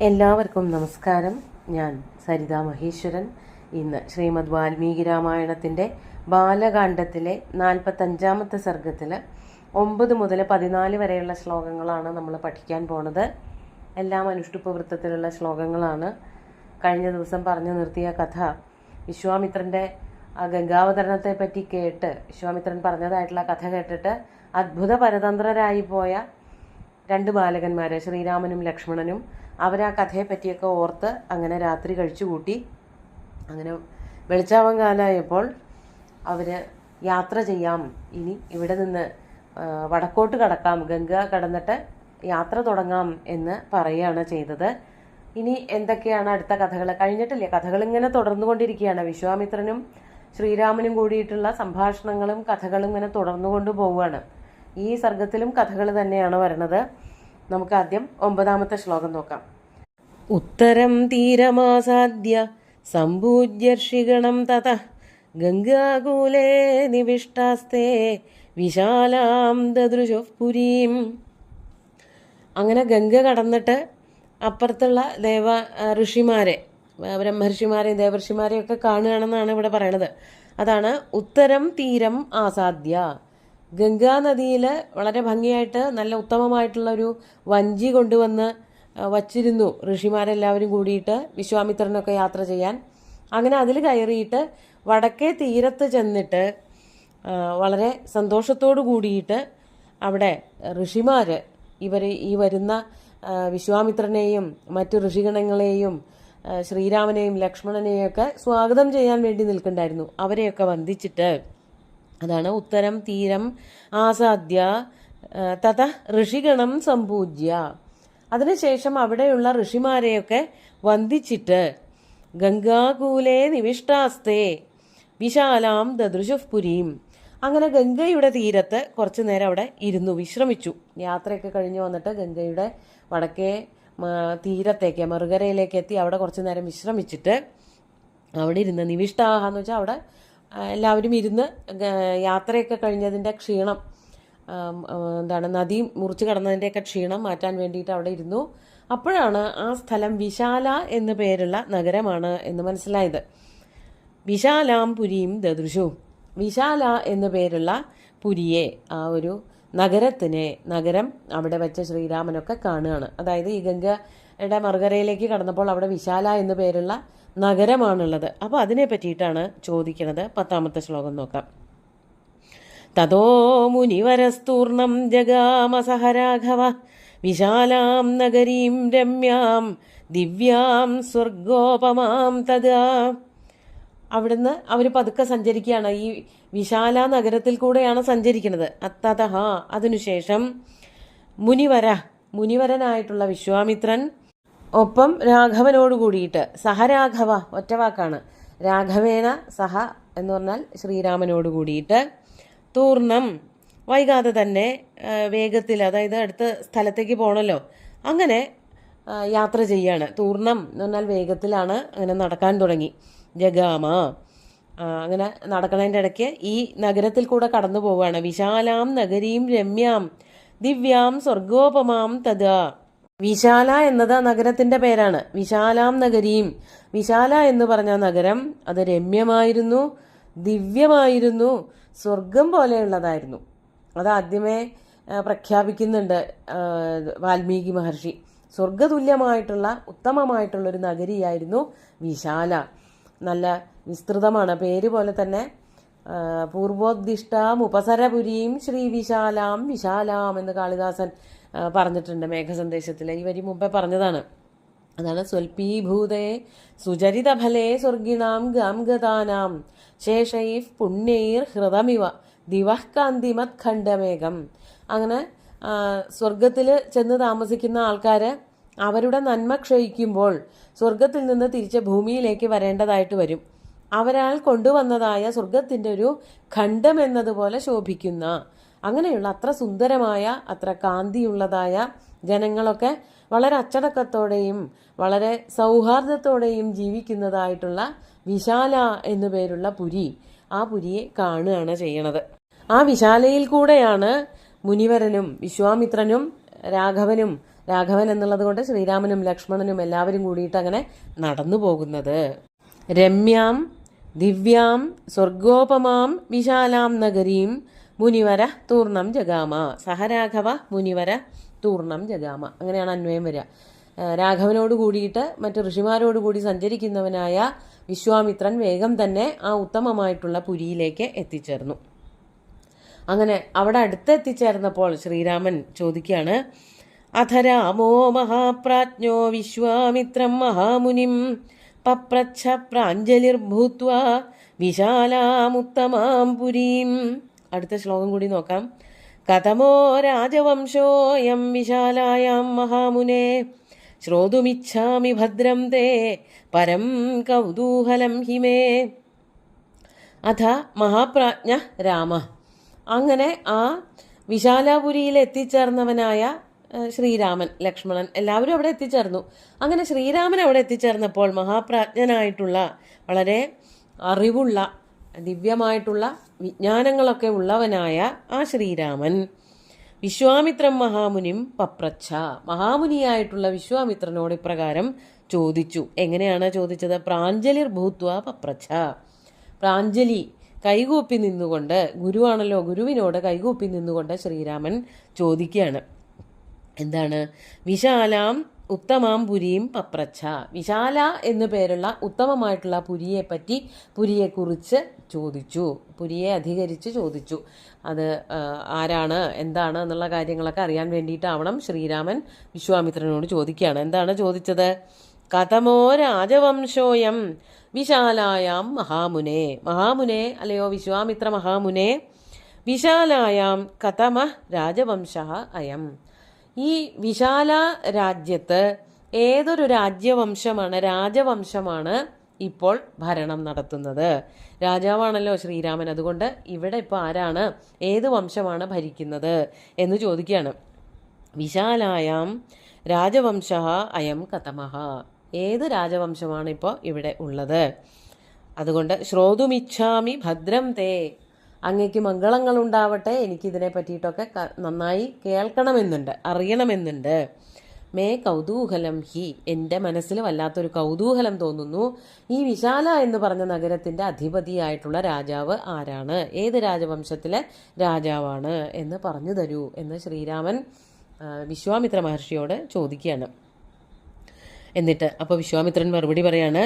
എല്ലാവർക്കും നമസ്കാരം. ഞാൻ സരിത മഹേശ്വരൻ. ഇന്ന് ശ്രീമദ് വാൽമീകി രാമായണത്തിൻ്റെ ബാലകാണ്ഡത്തിലെ 45-ാമത്തെ സർഗത്തിൽ 9 മുതൽ 14 വരെയുള്ള ശ്ലോകങ്ങളാണ് നമ്മൾ പഠിക്കാൻ പോണത്. എല്ലാം അനുഷ്ഠുപ്പ് വൃത്തത്തിലുള്ള ശ്ലോകങ്ങളാണ്. കഴിഞ്ഞ ദിവസം പറഞ്ഞു നിർത്തിയ കഥ വിശ്വാമിത്രൻ്റെ ഗംഗാവതരണത്തെ പറ്റി കേട്ട് വിശ്വാമിത്രൻ പറഞ്ഞതായിട്ടുള്ള കഥ കേട്ടിട്ട് അത്ഭുത പരതന്ത്രരായി പോയ 2 ബാലകന്മാർ ശ്രീരാമനും ലക്ഷ്മണനും അവരാ കഥയെ പറ്റിയൊക്കെ ഓർത്ത് അങ്ങനെ രാത്രി കഴിച്ചു കൂട്ടി. അങ്ങനെ വെളിച്ചാവൻ കാലമായപ്പോൾ അവർ യാത്ര ചെയ്യാം, ഇനി ഇവിടെ നിന്ന് വടക്കോട്ട് കടക്കാം, ഗംഗ കടന്നിട്ട് യാത്ര തുടങ്ങാം എന്ന് പറയുകയാണ് ചെയ്തത്. ഇനി എന്തൊക്കെയാണ് അടുത്ത കഥകൾ? കഴിഞ്ഞിട്ടില്ലേ, കഥകൾ ഇങ്ങനെ തുടർന്നുകൊണ്ടിരിക്കുകയാണ്. വിശ്വാമിത്രനും ശ്രീരാമനും കൂടിയിട്ടുള്ള സംഭാഷണങ്ങളും കഥകളും ഇങ്ങനെ തുടർന്നുകൊണ്ട് പോവുകയാണ്. ഈ സർഗത്തിലും കഥകൾ തന്നെയാണ് വരുന്നത്. നമുക്ക് ആദ്യം 9-ാമത്തെ ശ്ലോകം നോക്കാം. ഉത്തരം തീരമാസാദ്യ സമ്പൂജ്യർഷിഗണം തതഃ ഗംഗാകൂലേ നിവിഷ്ടാസ്തേ വിശാലാം ദദൃശുഃ പുരീം. അങ്ങനെ ഗംഗ കടന്നിട്ട് അപ്പുറത്തുള്ള ഋഷിമാരെ, ബ്രഹ്മർഷിമാരെയും ദേവർഷിമാരെയും ഒക്കെ കാണുകയാണെന്നാണ് ഇവിടെ പറയണത്. അതാണ് ഉത്തരം തീരം ആസാദ്യ. ഗംഗാനദിയിൽ വളരെ ഭംഗിയായിട്ട് നല്ല ഉത്തമമായിട്ടുള്ള ഒരു വഞ്ചി കൊണ്ടുവന്ന് വച്ചിരുന്നു ഋഷിമാരെല്ലാവരും കൂടിയിട്ട് വിശ്വാമിത്രനൊക്കെ യാത്ര ചെയ്യാൻ. അങ്ങനെ അതിൽ കയറിയിട്ട് വടക്കേ തീരത്ത് ചെന്നിട്ട് വളരെ സന്തോഷത്തോടു കൂടിയിട്ട് അവിടെ ഋഷിമാർ ഈ വരുന്ന വിശ്വാമിത്രനെയും മറ്റു ഋഷിഗണങ്ങളെയും ശ്രീരാമനെയും ലക്ഷ്മണനെയും ഒക്കെ സ്വാഗതം ചെയ്യാൻ വേണ്ടി നിൽക്കുന്നുണ്ടായിരുന്നു. അവരെയൊക്കെ വന്ദിച്ചിട്ട്, അതാണ് ഉത്തരം തീരം ആസാദ്യ തത ഋഷിഗണം സമ്പൂജ്യ. അതിനുശേഷം അവിടെയുള്ള ഋഷിമാരെയൊക്കെ വന്ദിച്ചിട്ട് ഗംഗാകൂലേ നിവിഷ്ടാസ്തേ വിശാലാം ദദൃശുഃ പുരീം. അങ്ങനെ ഗംഗയുടെ തീരത്ത് കുറച്ചു നേരം അവിടെ ഇരുന്നു വിശ്രമിച്ചു. യാത്രയൊക്കെ കഴിഞ്ഞ് വന്നിട്ട് ഗംഗയുടെ വടക്കേ തീരത്തേക്ക് മറുകരയിലേക്ക് എത്തി അവിടെ കുറച്ചു നേരം വിശ്രമിച്ചിട്ട് അവിടെ ഇരുന്ന് നിവിഷ്ടാഹ എന്ന് വെച്ചാൽ അവിടെ എല്ലാവരും ഇരുന്ന് യാത്രയൊക്കെ കഴിഞ്ഞതിൻ്റെ ക്ഷീണം, നദി മുറിച്ച് കടന്നതിൻ്റെയൊക്കെ ക്ഷീണം മാറ്റാൻ വേണ്ടിയിട്ട് അവിടെ ഇരുന്നു. അപ്പോഴാണ് ആ സ്ഥലം വിശാല എന്നു പേരുള്ള നഗരമാണ് എന്ന് മനസ്സിലായത്. വിശാലാം പുരിയും ദദൃശു. വിശാല എന്നു പേരുള്ള പുരിയെ, ആ ഒരു നഗരം അവിടെ വെച്ച ശ്രീരാമനൊക്കെ കാണുകയാണ്. അതായത് ഈ ഗംഗയുടെ മറുകരയിലേക്ക് കടന്നപ്പോൾ അവിടെ വിശാല എന്നു പേരുള്ള നഗരമാണുള്ളത്. അപ്പോൾ അതിനെ പറ്റിയിട്ടാണ് ചോദിക്കുന്നത്. 10-ാമത്തെ ശ്ലോകം നോക്കാം. തതോ മുനിവരസ്തൂർണം ജഗാമസഹ രാഘവ വിശാലാം നഗരീം രമ്യാം ദിവ്യാം സ്വർഗോപമാം തഥാ. അവിടുന്ന് അവർ പതുക്കെ സഞ്ചരിക്കുകയാണ്. ഈ വിശാല നഗരത്തിൽ കൂടെയാണ് സഞ്ചരിക്കുന്നത്. തതഹ അതിനുശേഷം മുനിവരനായിട്ടുള്ള വിശ്വാമിത്രൻ ഒപ്പം രാഘവനോട് കൂടിയിട്ട്, സഹരാഘവ ഒറ്റവാക്കാണ്, രാഘവേന സഹ എന്ന് പറഞ്ഞാൽ ശ്രീരാമനോട് കൂടിയിട്ട്, തൂർണം വൈകാതെ തന്നെ വേഗത്തിൽ, അതായത് അടുത്ത സ്ഥലത്തേക്ക് പോകണമല്ലോ, അങ്ങനെ യാത്ര ചെയ്യാണ്. തൂർണം എന്ന് പറഞ്ഞാൽ വേഗത്തിലാണ്. അങ്ങനെ നടക്കാൻ തുടങ്ങി. ജഗാമ അങ്ങനെ നടക്കുന്നതിൻ്റെ ഇടയ്ക്ക് ഈ നഗരത്തിൽ കൂടെ കടന്നു പോവുകയാണ്. വിശാലാം നഗരീം രമ്യാം ദിവ്യാം സ്വർഗോപമാം തഥാ. വിശാല എന്നത് നഗരത്തിന്റെ പേരാണ്. വിശാലാം നഗരീം, വിശാല എന്ന് പറഞ്ഞ നഗരം അത് രമ്യമായിരുന്നു, ദിവ്യമായിരുന്നു, സ്വർഗം പോലെയുള്ളതായിരുന്നു. അത് ആദ്യമേ പ്രഖ്യാപിക്കുന്നുണ്ട് വാൽമീകി മഹർഷി. സ്വർഗതുല്യമായിട്ടുള്ള ഉത്തമമായിട്ടുള്ള ഒരു നഗരിയായിരുന്നു വിശാല. നല്ല വിസ്തൃതമാണ്. പേര് പോലെ തന്നെ പൂർവോദ്ദിഷ്ടാം ഉപസരപുരീം ശ്രീ വിശാലാം വിശാലാം എന്ന് കാളിദാസൻ പറഞ്ഞിട്ടുണ്ട് മേഘസന്ദേശത്തിൽ. ഈ വരി മുമ്പേ പറഞ്ഞതാണ്. അതാണ് സ്വൽപീഭൂതേ സുചരിതഫലേ സ്വർഗിണാം ഗാംഗതാനാം ശേഷൈഃ പുണ്യൈർ ഹൃതമിവ ദിവഃ കാന്തിമത് ഖണ്ഡമേഘം. അങ്ങനെ സ്വർഗത്തിൽ ചെന്ന് താമസിക്കുന്ന ആൾക്കാർ അവരുടെ നന്മ ക്ഷയിക്കുമ്പോൾ സ്വർഗത്തിൽ നിന്ന് തിരിച്ച് ഭൂമിയിലേക്ക് വരേണ്ടതായിട്ട് വരും. അവരാൽ കൊണ്ടുവന്നതായ സ്വർഗത്തിൻ്റെ ഒരു ഖണ്ഡം എന്നതുപോലെ ശോഭിക്കുന്ന, അങ്ങനെയുള്ള അത്ര സുന്ദരമായ അത്ര കാന്തിയുള്ളതായ ജനങ്ങളൊക്കെ വളരെ അച്ചടക്കത്തോടെയും വളരെ സൗഹാർദ്ദത്തോടെയും ജീവിക്കുന്നതായിട്ടുള്ള വിശാല എന്നു പേരുള്ള പുരി, ആ പുരിയെ കാണുകയാണ് ചെയ്യണത്. ആ വിശാലയിൽ കൂടെയാണ് മുനിവരനും വിശ്വാമിത്രനും രാഘവനും രാഘവൻ എന്നുള്ളത് കൊണ്ട് ശ്രീരാമനും ലക്ഷ്മണനും എല്ലാവരും കൂടിയിട്ട് അങ്ങനെ നടന്നു പോകുന്നത്. രമ്യാം ദിവ്യാം സ്വർഗോപമാം വിശാലാം നഗരീം മുനിവര തൂർണം ജഗാമ. സഹരാഘവ മുനിവര തൂർണം ജഗാമ. അങ്ങനെയാണ് അന്വയം വരിക. രാഘവനോട് കൂടിയിട്ട് മറ്റു ഋഷിമാരോട് കൂടി സഞ്ചരിക്കുന്നവനായ വിശ്വാമിത്രൻ വേഗം തന്നെ ആ ഉത്തമമായിട്ടുള്ള പുരിയിലേക്ക് എത്തിച്ചേർന്നു. അങ്ങനെ അവിടെ അടുത്തെത്തിച്ചേർന്നപ്പോൾ ശ്രീരാമൻ ചോദിക്കുകയാണ്, അഥ രാമോ മഹാപ്രാജ്ഞോ വിശ്വാമിത്രം മഹാമുനിം പപ്രച്ഛ പ്രാഞ്ജലിർഭൂത്വാ വിശാലാമുത്തമാം പുരീം. അടുത്ത ശ്ലോകം കൂടി നോക്കാം. കഥമോ രാജവംശോയം വിശാലായാം മഹാമുനെ ശ്രോതുമിച്ഛാമി ഭദ്രം തേ പരം കൗതൂഹലം ഹിമേ. അഥ മഹാപ്രാജ്ഞ രാമ. അങ്ങനെ ആ വിശാലാപുരിയിൽ എത്തിച്ചേർന്നവനായ ശ്രീരാമൻ, ലക്ഷ്മണൻ എല്ലാവരും അവിടെ എത്തിച്ചേർന്നു. അങ്ങനെ ശ്രീരാമൻ അവിടെ എത്തിച്ചേർന്നപ്പോൾ മഹാപ്രാജ്ഞനായിട്ടുള്ള, വളരെ അറിവുള്ള, ദിവ്യമായിട്ടുള്ള വിജ്ഞാനങ്ങളൊക്കെ ഉള്ളവനായ ആ ശ്രീരാമൻ വിശ്വാമിത്രം മഹാമുനിം പപ്രച്ഛ. മഹാമുനിയായിട്ടുള്ള വിശ്വാമിത്രനോട് ഇപ്രകാരം ചോദിച്ചു. എങ്ങനെയാണ് ചോദിച്ചത്? പ്രാഞ്ജലിർ ഭൂത്വ പപ്രച്ഛ. പ്രാഞ്ജലി, കൈകൂപ്പി നിന്നുകൊണ്ട്, ഗുരുവാണല്ലോ, ഗുരുവിനോട് കൈകൂപ്പി നിന്നുകൊണ്ട് ശ്രീരാമൻ ചോദിക്കുകയാണ്. എന്താണ്? വിശാലാം ഉത്തമാം പുരിയും പപ്രച്ഛ. വിശാല എന്നു പേരുള്ള ഉത്തമമായിട്ടുള്ള പുരിയെപ്പറ്റി, പുരിയെക്കുറിച്ച് ചോദിച്ചു, പുരിയെ അധികരിച്ച് ചോദിച്ചു. അത് ആരാണ്, എന്താണ് എന്നുള്ള കാര്യങ്ങളൊക്കെ അറിയാൻ വേണ്ടിയിട്ടാവണം ശ്രീരാമൻ വിശ്വാമിത്രനോട് ചോദിക്കുകയാണ്. എന്താണ് ചോദിച്ചത്? കഥമോ രാജവംശോയം വിശാലായാം മഹാമുനെ. മഹാമുനെ, അല്ലയോ വിശ്വാമിത്ര മഹാമുനെ, വിശാലായാം കഥമ രാജവംശ അയം. ഈ വിശാല രാജ്യത്ത് ഏതൊരു രാജവംശമാണ് ഇപ്പോൾ ഭരണം നടത്തുന്നത്? രാജാവാണല്ലോ ശ്രീരാമൻ. അതുകൊണ്ട് ഇവിടെ ഇപ്പോൾ ആരാണ്, ഏത് വംശമാണ് ഭരിക്കുന്നത് എന്ന് ചോദിക്കുകയാണ്. വിശാലായാം രാജവംശ അയം കഥമഃ. ഏത് രാജവംശമാണ് ഇപ്പോൾ ഇവിടെ ഉള്ളത്? അതുകൊണ്ട് ശ്രോതുമിച്ഛാമി ഭദ്രം തേ. അങ്ങയ്ക്ക് മംഗളങ്ങൾ ഉണ്ടാവട്ടെ, എനിക്കിതിനെ പറ്റിയിട്ടൊക്കെ നന്നായി കേൾക്കണമെന്നുണ്ട്, അറിയണമെന്നുണ്ട്. May കൗതൂഹലം he. എൻ്റെ മനസ്സിൽ വല്ലാത്തൊരു കൗതൂഹലം തോന്നുന്നു. ഈ വിശാല എന്ന് പറഞ്ഞ നഗരത്തിൻ്റെ അധിപതിയായിട്ടുള്ള രാജാവ് ആരാണ്, ഏത് രാജവംശത്തിലെ രാജാവാണ് എന്ന് പറഞ്ഞു തരൂ എന്ന് ശ്രീരാമൻ വിശ്വാമിത്ര മഹർഷിയോട് ചോദിക്കുകയാണ്. എന്നിട്ട് അപ്പോൾ വിശ്വാമിത്രൻ മറുപടി പറയാണ്,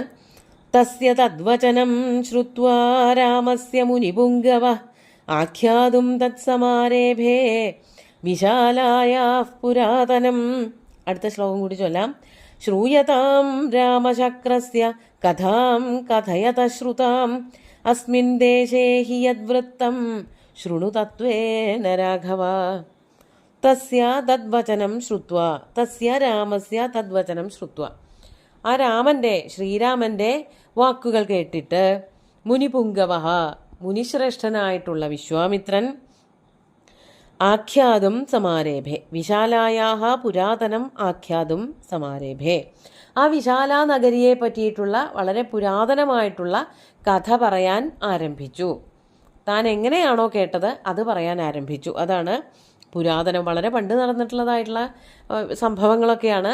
തസ്യ തദ്വചനം ശ്രുത്വാ രാമസ്യ മുനിപുംഗവ ആഖ്യാതും തത്സമാരേഭേ വിശാലായാഃ പുരാതനം. അടുത്ത ശ്ലോകം കൂടി ചൊല്ലാം. ശ്രൂയതാം രാമചക്രസ്യ കഥാം കഥയത ശ്രുതാം അസ്മിൻ ദേശേ ഹി യദ്വൃത്തം ശൃണു തത്വേന രാഘവ. തസ്യ തദ്വചനം ശ്രുത്വാ. തസ്യ രാമസ്യ തദ്വചനം ശ്രുത്വാ. ആ രാമൻ്റെ, ശ്രീരാമൻ്റെ വാക്കുകൾ കേട്ടിട്ട് മുനിപുംഗവഃ, മുനിശ്രേഷ്ഠനായിട്ടുള്ള വിശ്വാമിത്രൻ ആഖ്യാതും സമാരേഭേ. വിശാലായാഹ പുരാതനം ആഖ്യാതും സമാരേഭേ. ആ വിശാല നഗരിയെ പറ്റിയിട്ടുള്ള വളരെ പുരാതനമായിട്ടുള്ള കഥ പറയാൻ ആരംഭിച്ചു. താൻ എങ്ങനെയാണോ കേട്ടത് അത് പറയാൻ ആരംഭിച്ചു. അതാണ് പുരാതനം, വളരെ പണ്ട് നടന്നിട്ടുള്ളതായിട്ടുള്ള സംഭവങ്ങളൊക്കെയാണ്.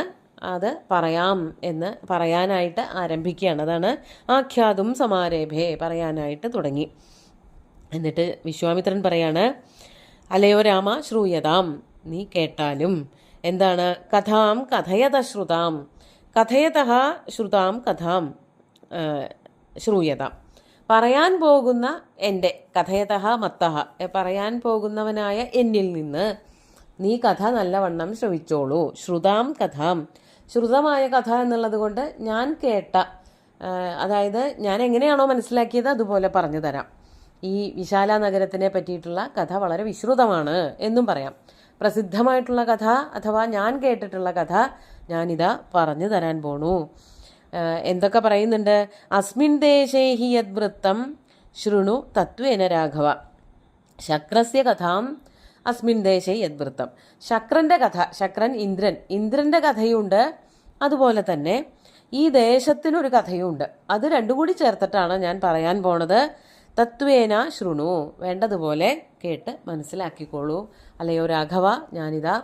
അത് പറയാം എന്ന് പറയാനായിട്ട് ആരംഭിക്കുകയാണ്. അതാണ് ആഖ്യാതും സമാരേഭേ, പറയാനായിട്ട് തുടങ്ങി. എന്നിട്ട് വിശ്വാമിത്രൻ പറയാണ്, അലയോ രാമ ശ്രൂയതാം, നീ കേട്ടാലും. എന്താണ്? കഥാം കഥയത ശ്രുതാം. കഥയതഃ ശ്രുതാം കഥാം ശ്രൂയതാം. പറയാൻ പോകുന്ന എൻ്റെ, കഥയതഃ മത്തഃ, പറയാൻ പോകുന്നവനായ എന്നിൽ നിന്ന് നീ കഥ നല്ലവണ്ണം ശ്രവിച്ചോളൂ. ശ്രുതാം കഥാം. ശ്രുതമായ കഥ എന്നുള്ളത് കൊണ്ട് ഞാൻ കേട്ട, അതായത് ഞാൻ എങ്ങനെയാണോ മനസ്സിലാക്കിയത് അതുപോലെ പറഞ്ഞു തരാം. ഈ വിശാല നഗരത്തിനെ പറ്റിയിട്ടുള്ള കഥ വളരെ വിശ്രുതമാണ് എന്നും പറയാം. പ്രസിദ്ധമായിട്ടുള്ള കഥ അഥവാ ഞാൻ കേട്ടിട്ടുള്ള കഥ ഞാനിതാ പറഞ്ഞു തരാൻ പോണു. എന്തൊക്കെ പറയുന്നുണ്ട്? അസ്മിൻ ദേശേ ഹി യദ്വൃത്തം ശൃണു തത്വേന രാഘവ. ശക്രസ്യ കഥാം അസ്മിൻ ദേശേ യദ്വൃത്തം. ശക്രന്റെ കഥ, ശക്രൻ ഇന്ദ്രൻ, ഇന്ദ്രന്റെ കഥയുണ്ട്. അതുപോലെ തന്നെ ഈ ദേശത്തിനൊരു കഥയുണ്ട്. അത് രണ്ടും കൂടി ചേർത്തിട്ടാണ് ഞാൻ പറയാൻ പോണത്. തത്വേന ശൃണു, വേണ്ടതുപോലെ കേട്ട് മനസ്സിലാക്കിക്കോളൂ. അല്ലയോ രാഘവ, ഞാനിതാ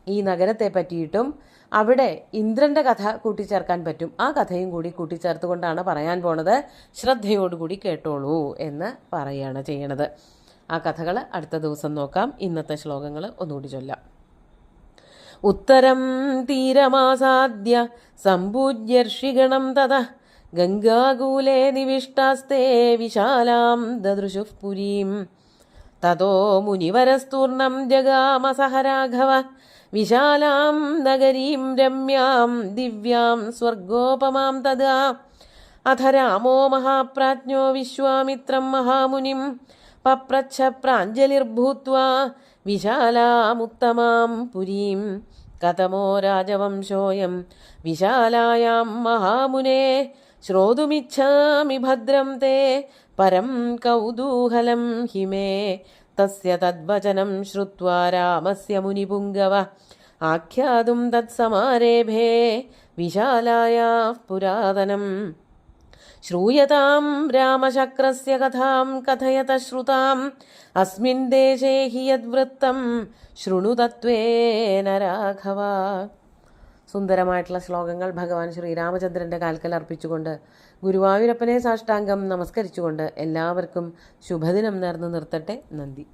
ഈ നഗരത്തെ പറ്റിയിട്ടും അവിടെ ഇന്ദ്രൻ്റെ കഥ കൂട്ടിച്ചേർക്കാൻ പറ്റും. ആ കഥയും കൂടി കൂട്ടിച്ചേർത്തുകൊണ്ടാണ് പറയാൻ പോണത്. ശ്രദ്ധയോടുകൂടി കേട്ടോളൂ എന്ന് പറയുകയാണ് ചെയ്യണത്. ആ കഥകൾ അടുത്ത ദിവസം നോക്കാം. ഇന്നത്തെ ശ്ലോകങ്ങൾ ഒന്നുകൂടി ചൊല്ലാം. ഉത്തരം തീരമാസാദ്യ സമ്പൂജ്യർഷിഗണം തതഃ ഗംഗാകൂലേ നിവിഷ്ടാസ്തേ വിശാലാം ദദൃശുഃ പുരീം തതോ മുനിവരസ്തൂർണം ജഗാമസഹ രാഘവ വിശാലാം നഗരീം രമ്യാം ദിവ്യാം സ്വർഗോപമാം തദാ അഥ രാമോ മഹാപ്രാജ്ഞോ വിശ്വാമിത്രം മഹാമുനിം പപ്രച്ഛ പ്രാഞ്ജലിർഭൂത്വാ വിശാലാമുത്തമാം പുരീം കഥമോ രാജവംശോയം വിശാലായാം മഹാമുനേ ശ്രോതുമിച്ഛാമി ഭദ്രം തേ പരം കൗതൂഹലം ഹിമേ തസ്യ തദ്വചനം ശ്രുത്വാ രാമസ്യ മുനിപുംഗവ ആഖ്യാതും തത്സമാരേഭേ വിശാലായാഃ പുരാതനം ശ്രൂയതാം രാമശക്രസ്യ കഥാം കഥയത ശ്രുതാം അസ്മിൻ ദേശേ ഹി യദ്വൃത്തം ശൃണു തത്വേന രാഘവ. സുന്ദരമായിട്ടുള്ള ശ്ലോകങ്ങൾ ഭഗവാൻ ശ്രീരാമചന്ദ്രൻ്റെ കാൽക്കൽ അർപ്പിച്ചുകൊണ്ട് ഗുരുവായൂരപ്പനെ സാഷ്ടാംഗം നമസ്കരിച്ചുകൊണ്ട് എല്ലാവർക്കും ശുഭദിനം നേർന്നു നിർത്തട്ടെ. നന്ദി.